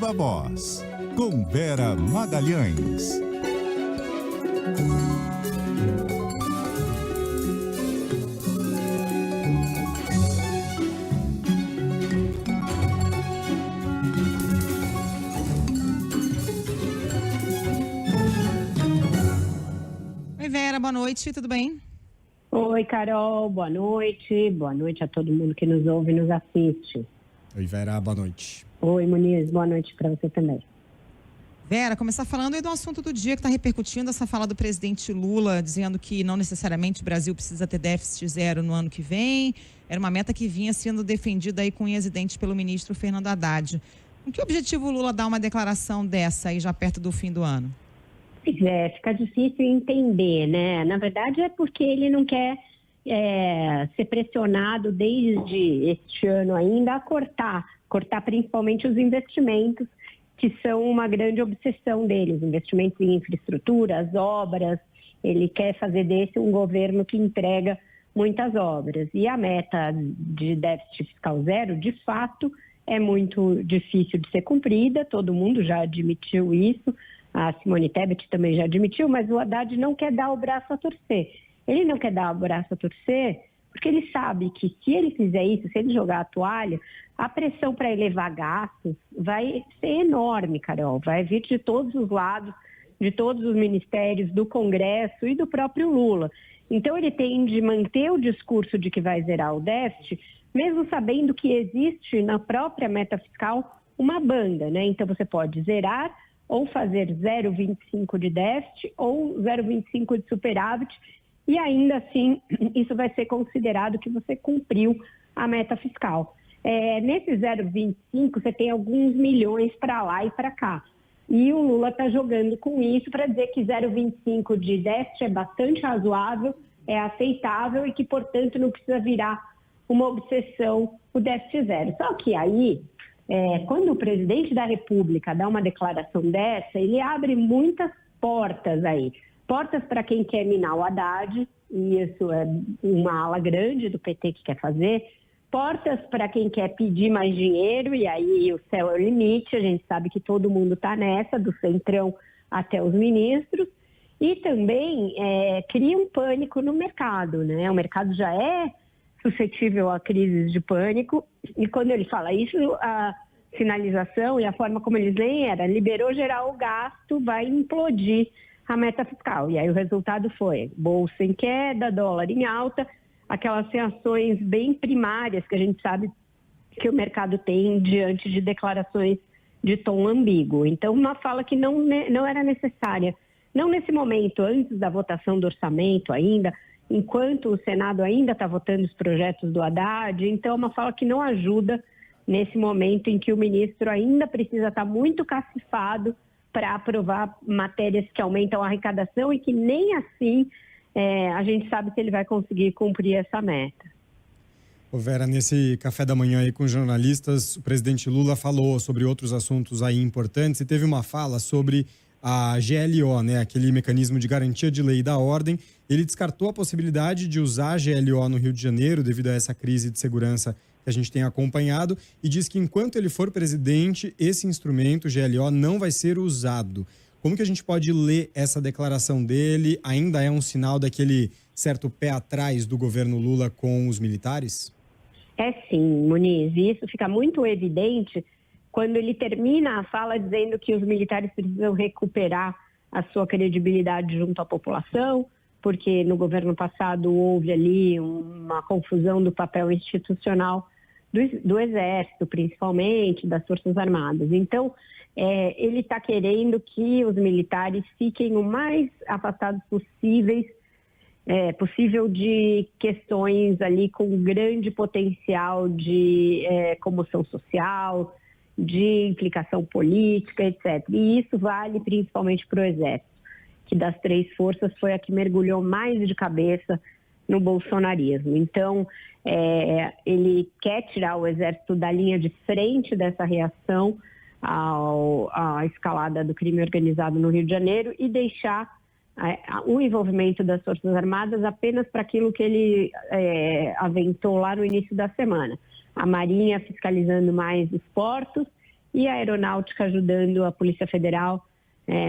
Viva Voz, com Vera Magalhães. Oi, Vera, boa noite, tudo bem? Oi, Carol, boa noite. Boa noite a todo mundo que nos ouve e nos assiste. Oi, Vera, boa noite. Oi, Muniz, boa noite para você também. Vera, começar falando aí do assunto do dia que está repercutindo, essa fala do presidente Lula, dizendo que não necessariamente o Brasil precisa ter déficit zero no ano que vem. Era uma meta que vinha sendo defendida aí com unhas e dentes pelo ministro Fernando Haddad. Com que objetivo o Lula dá uma declaração dessa aí já perto do fim do ano? Pois é, fica difícil entender, né? Na verdade é porque ele não quer ser pressionado desde este ano ainda a cortar principalmente os investimentos, que são uma grande obsessão dele, os investimentos em infraestrutura, as obras. Ele quer fazer desse um governo que entrega muitas obras. E a meta de déficit fiscal zero, de fato, é muito difícil de ser cumprida, todo mundo já admitiu isso. A Simone Tebet também já admitiu, mas o Haddad não quer dar o braço a torcer. Ele não quer dar o braço a torcer porque ele sabe que se ele fizer isso, se ele jogar a toalha, a pressão para elevar gastos vai ser enorme, Carol. Vai vir de todos os lados, de todos os ministérios, do Congresso e do próprio Lula. Então ele tem de manter o discurso de que vai zerar o déficit, mesmo sabendo que existe na própria meta fiscal uma banda, né? Então você pode zerar ou fazer 0,25 de déficit ou 0,25 de superávit, e ainda assim isso vai ser considerado que você cumpriu a meta fiscal. Nesse 0,25 você tem alguns milhões para lá e para cá. E o Lula está jogando com isso para dizer que 0,25 de déficit é bastante razoável, é aceitável e que, portanto, não precisa virar uma obsessão o déficit zero. Só que aí, quando o presidente da República dá uma declaração dessa, ele abre muitas portas aí. Portas para quem quer minar o Haddad, e isso é uma ala grande do PT que quer fazer. Portas para quem quer pedir mais dinheiro, e aí o céu é o limite, a gente sabe que todo mundo está nessa, do centrão até os ministros. E também cria um pânico no mercado, né? O mercado já é suscetível a crises de pânico, e quando ele fala isso, a sinalização e a forma como eles leem era: liberou geral o gasto, vai implodir a meta fiscal. E aí o resultado foi bolsa em queda, dólar em alta, aquelas reações bem primárias que a gente sabe que o mercado tem diante de declarações de tom ambíguo. Então, uma fala que não era necessária, não nesse momento, antes da votação do orçamento ainda, enquanto o Senado ainda está votando os projetos do Haddad. Então, uma fala que não ajuda nesse momento em que o ministro ainda precisa estar muito cacifado para aprovar matérias que aumentam a arrecadação e que nem assim a gente sabe se ele vai conseguir cumprir essa meta. Ô Vera, nesse café da manhã aí com jornalistas, o presidente Lula falou sobre outros assuntos aí importantes e teve uma fala sobre a GLO, né, aquele mecanismo de garantia de lei e da ordem. Ele descartou a possibilidade de usar a GLO no Rio de Janeiro devido a essa crise de segurança que a gente tem acompanhado, e diz que enquanto ele for presidente, esse instrumento, GLO, não vai ser usado. Como que a gente pode ler essa declaração dele? Ainda é um sinal daquele certo pé atrás do governo Lula com os militares? É sim, Muniz. E isso fica muito evidente quando ele termina a fala dizendo que os militares precisam recuperar a sua credibilidade junto à população, porque no governo passado houve ali uma confusão do papel institucional do Exército, principalmente, das Forças Armadas. Então, ele está querendo que os militares fiquem o mais afastados possível de questões ali com grande potencial de comoção social, de implicação política, etc. E isso vale principalmente para o Exército, que das três forças foi a que mergulhou mais de cabeça no bolsonarismo. Então, ele quer tirar o Exército da linha de frente dessa reação à escalada do crime organizado no Rio de Janeiro e deixar o envolvimento das Forças Armadas apenas para aquilo que ele aventou lá no início da semana. A Marinha fiscalizando mais os portos e a Aeronáutica ajudando a Polícia Federal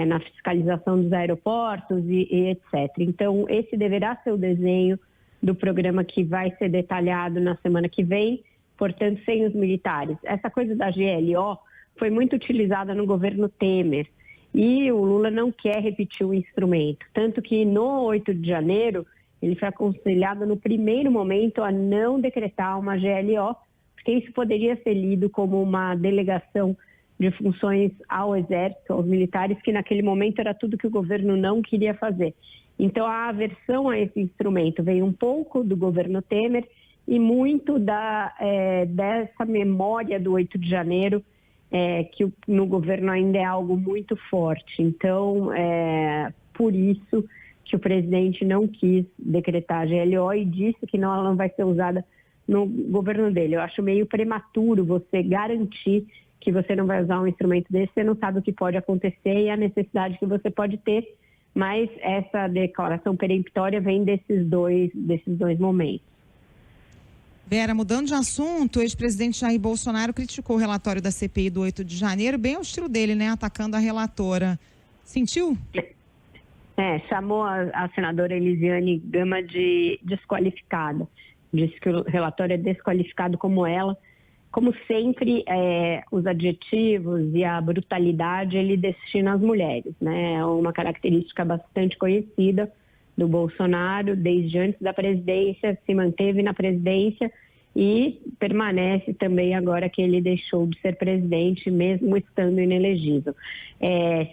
na fiscalização dos aeroportos e etc. Então, esse deverá ser o desenho do programa que vai ser detalhado na semana que vem, portanto, sem os militares. Essa coisa da GLO foi muito utilizada no governo Temer e o Lula não quer repetir o instrumento. Tanto que no 8 de janeiro, ele foi aconselhado no primeiro momento a não decretar uma GLO, porque isso poderia ser lido como uma delegação de funções ao Exército, aos militares, que naquele momento era tudo que o governo não queria fazer. Então, a aversão a esse instrumento veio um pouco do governo Temer e muito dessa memória do 8 de janeiro, que no governo ainda é algo muito forte. Então, por isso que o presidente não quis decretar a GLO e disse que ela não vai ser usada no governo dele. Eu acho meio prematuro você garantir que você não vai usar um instrumento desse, você não sabe o que pode acontecer e a necessidade que você pode ter, mas essa declaração peremptória vem desses dois momentos. Vera, mudando de assunto, o ex-presidente Jair Bolsonaro criticou o relatório da CPI do 8 de janeiro, bem ao estilo dele, né? Atacando a relatora. Sentiu? Chamou a senadora Elisiane Gama de desqualificada. Disse que o relatório é desqualificado como ela. Como sempre, os adjetivos e a brutalidade ele destina às mulheres, né? É uma característica bastante conhecida do Bolsonaro, desde antes da presidência, se manteve na presidência e permanece também agora que ele deixou de ser presidente, mesmo estando inelegível.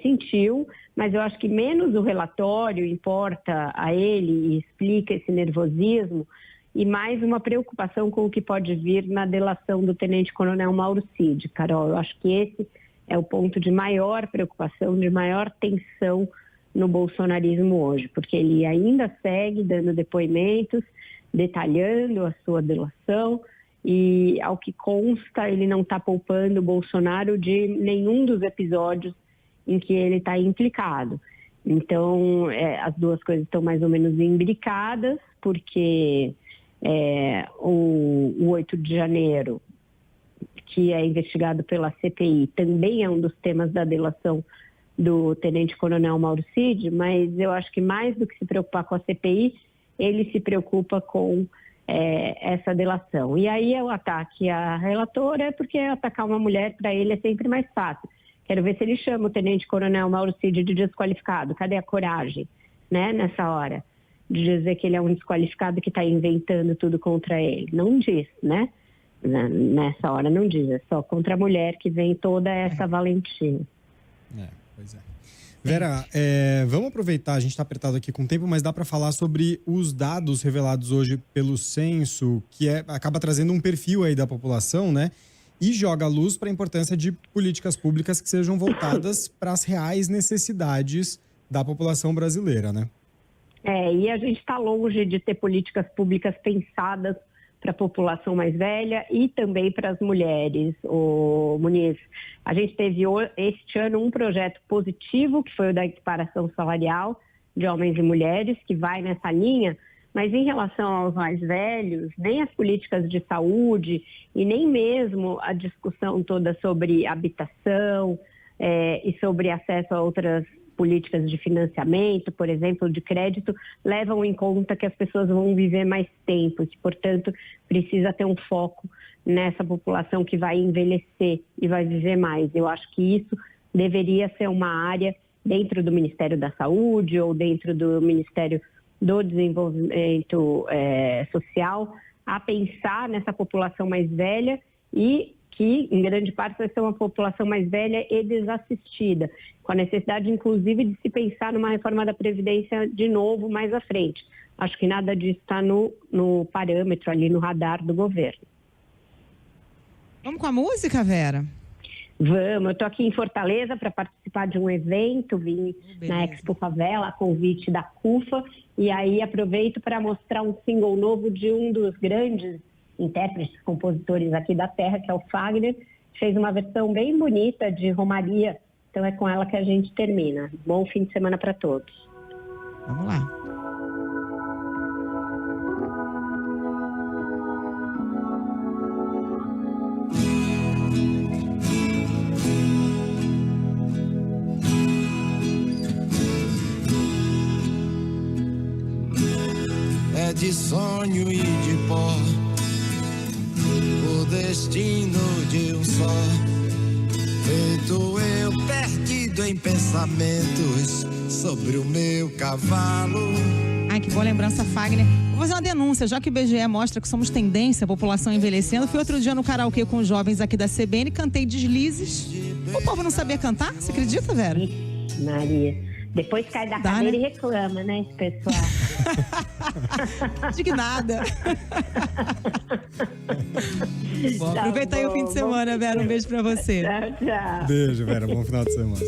Sentiu, mas eu acho que menos o relatório importa a ele e explica esse nervosismo, e mais uma preocupação com o que pode vir na delação do tenente-coronel Mauro Cid. Carol, eu acho que esse é o ponto de maior preocupação, de maior tensão no bolsonarismo hoje, porque ele ainda segue dando depoimentos, detalhando a sua delação e, ao que consta, ele não está poupando o Bolsonaro de nenhum dos episódios em que ele está implicado. Então, as duas coisas estão mais ou menos imbricadas, porque o 8 de janeiro, que é investigado pela CPI, também é um dos temas da delação do tenente-coronel Mauro Cid, mas eu acho que mais do que se preocupar com a CPI, ele se preocupa com essa delação. E aí o ataque à relatora porque atacar uma mulher para ele é sempre mais fácil. Quero ver se ele chama o tenente-coronel Mauro Cid de desqualificado. Cadê a coragem, né, nessa hora? De dizer que ele é um desqualificado que está inventando tudo contra ele. Não diz, né? Nessa hora não diz, é só contra a mulher que vem toda essa valentia. Pois é. Vera, vamos aproveitar, a gente está apertado aqui com o tempo, mas dá para falar sobre os dados revelados hoje pelo censo, que acaba trazendo um perfil aí da população, né? E joga a luz para a importância de políticas públicas que sejam voltadas para as reais necessidades da população brasileira, né? E a gente está longe de ter políticas públicas pensadas para a população mais velha e também para as mulheres, Muniz. A gente teve este ano um projeto positivo, que foi o da equiparação salarial de homens e mulheres, que vai nessa linha, mas em relação aos mais velhos, nem as políticas de saúde e nem mesmo a discussão toda sobre habitação e sobre acesso a outras políticas de financiamento, por exemplo, de crédito, levam em conta que as pessoas vão viver mais tempo, que, portanto, precisa ter um foco nessa população que vai envelhecer e vai viver mais. Eu acho que isso deveria ser uma área dentro do Ministério da Saúde ou dentro do Ministério do Desenvolvimento Social, a pensar nessa população mais velha e que, em grande parte, vai ser uma população mais velha e desassistida, com a necessidade, inclusive, de se pensar numa reforma da Previdência de novo mais à frente. Acho que nada disso está no parâmetro, ali no radar do governo. Vamos com a música, Vera? Vamos, eu estou aqui em Fortaleza para participar de um evento, vim na Expo Favela, a convite da CUFA, e aí aproveito para mostrar um single novo de um dos grandes intérpretes, compositores aqui da terra, que é o Fagner, fez uma versão bem bonita de Romaria, então é com ela que a gente termina. Bom fim de semana para todos. Vamos lá. de sonho e de pó, o destino de um só, feito eu perdido em pensamentos sobre o meu cavalo. Ai, que boa lembrança, Fagner. Vou fazer uma denúncia, já que o IBGE mostra que somos tendência, a população envelhecendo. Fui outro dia no karaokê com os jovens aqui da CBN, cantei Deslizes. O povo não sabia cantar? Você acredita, Vera? Ixi, Maria. Depois cai da cadeira, né? E reclama, né, esse pessoal? Indignada. Bom, aproveita aí o fim de semana, Vera. Um beijo pra você. Tchau, tchau. Beijo, Vera. Bom final de semana.